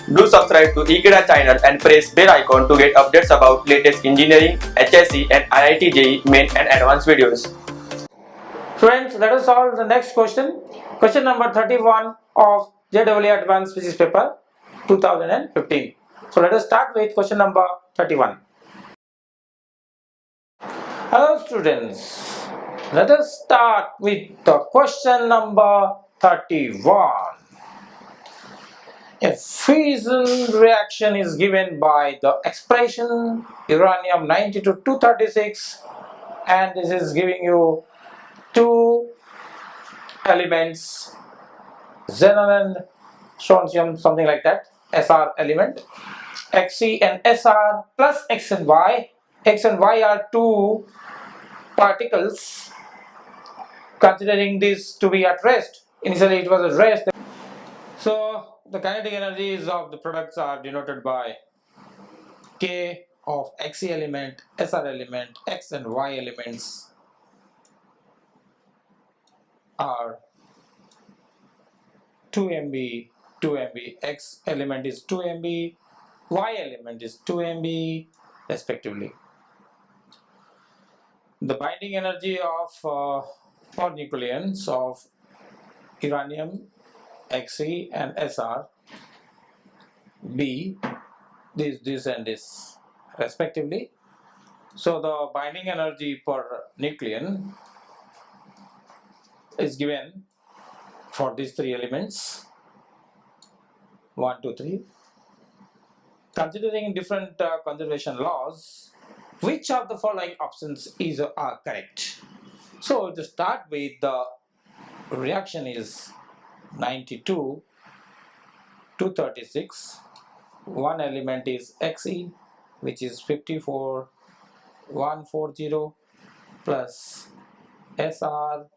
Do subscribe to Ekeeda channel and press bell icon to get updates about latest engineering, HSC and IIT JEE main and advanced videos. Friends, let us solve the next question. Question number 31 of JEE Advanced Physics paper 2015. So let us start with question number 31. Hello students, let us start with the question number 31. A fission reaction is given by the expression uranium 90 to 236, and this is giving you two elements, xenon and strontium, something like that, Sr element, Xc and Sr plus X and Y. X and Y are two particles. Considering this to be at rest, initially it was at rest. So the kinetic energies of the products are denoted by K of Xe element, Sr element, X and Y elements are 2 MB, 2 MB, X element is 2 MB, Y element is 2 MB respectively. The binding energy of for nucleons of uranium, Xe and Sr, B, this and this respectively. So the binding energy per nucleon is given for these three elements 1, 2, 3. Considering different conservation laws, which of the following options are correct? So to start with, the reaction is 92 to 36. One element is Xe, which is 54 140, plus Sr,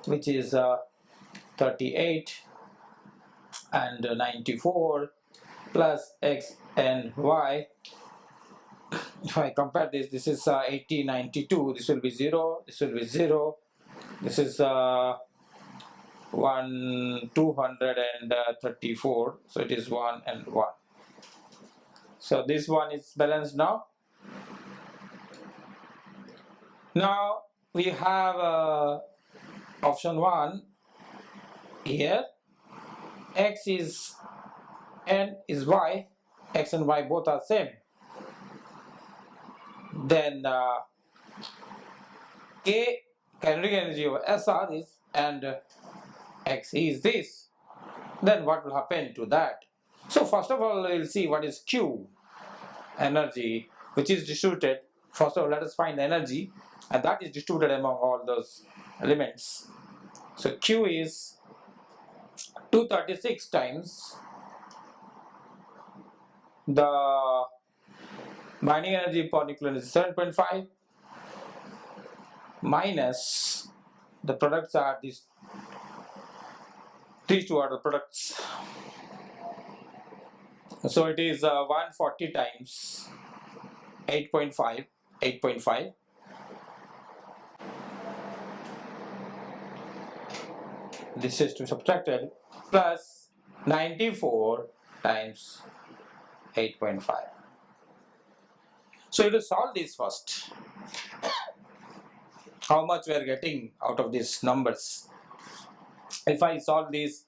which is 38, and 94 plus X and Y. If I compare this is 80, 92, this will be 0, this will be 0, this is 234, so it is 1 and 1. So this one is balanced now. Now we have option 1 here. X is N is Y, X and Y both are same. Then K kinetic energy of Sr is, and X is this. Then what will happen to that? So first of all, we'll see what is Q energy, which is distributed. First of all, let us find the energy, and that is distributed among all those elements. So Q is 236 times the binding energy per nucleon is 7.5 minus the products are these two are the products. So it is 140 times 8.5. This is to be subtracted, plus 94 times 8.5. So you will solve this first. How much we are getting out of these numbers? If I solve this,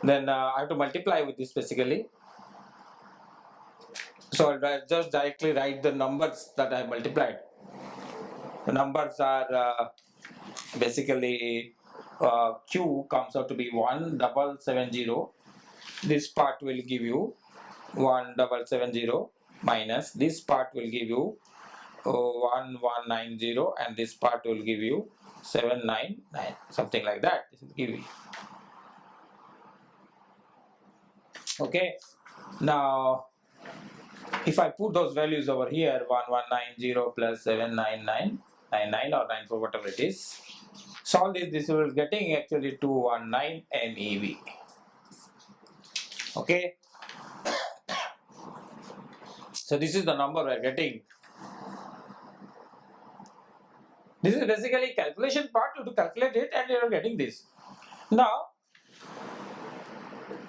then I have to multiply with this basically. So I'll just directly write the numbers that I multiplied. The numbers are basically Q comes out to be 1770. This part will give you 1770 minus this part will give you 1190, and this part will give you 799, something like that. This will give you. Okay, now if I put those values over here, 1190 plus 79999 or 94, whatever it is, solve this will getting actually 219 MeV. Okay, so this is the number we are getting. This is basically calculation part. You have to calculate it and you are getting this. Now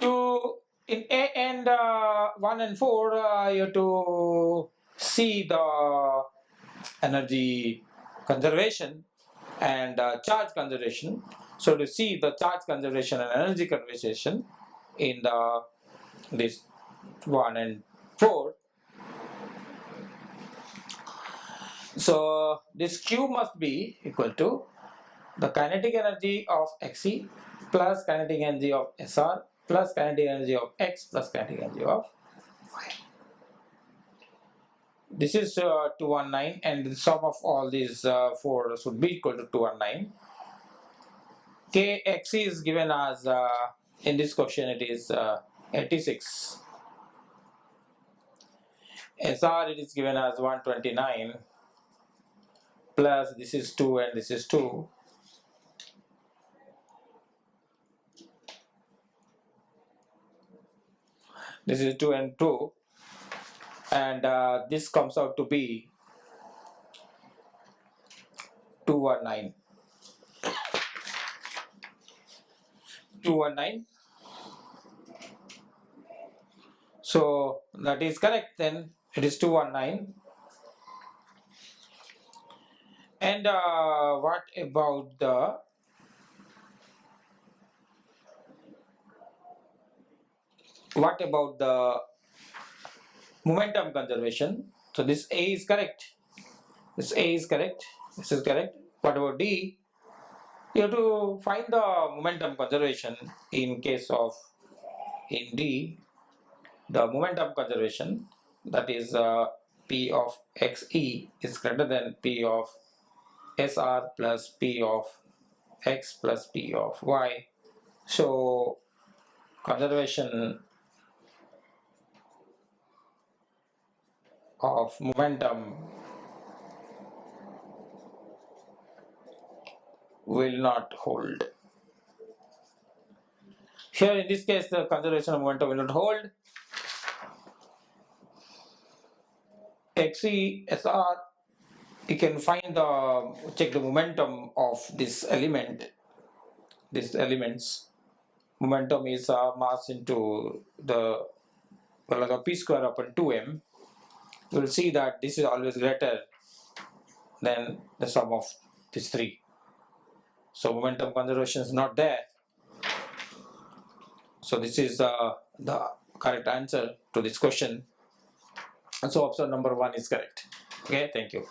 to in A and 1 and 4, you have to see the energy conservation and charge conservation. So to see the charge conservation and energy conservation in this 1 and 4, so this Q must be equal to the kinetic energy of Xe plus kinetic energy of Sr plus kinetic energy of X plus kinetic energy of Y. This is 219, and the sum of all these 4 should be equal to 219. Kxe is given as, in this question it is 86. Sr it is given as 129, plus this is 2 and this is 2. This is 2 and 2, and this comes out to be 219. 219. So that is correct, then it is 219. And what about the momentum conservation? So this A is correct. This A is correct. This is correct. What about D? You have to find the momentum conservation in case of, in D, the momentum conservation, that is P of Xe is greater than P of Sr plus P of X plus P of Y. So conservation of momentum will not hold. Here in this case the conservation of momentum will not hold. Xe, Sr, you can find check the momentum of this element. These elements, momentum is mass into the P square upon 2m. You will see that this is always greater than the sum of these 3. So momentum conservation is not there. So this is the correct answer to this question. And so option number 1 is correct. Okay, thank you.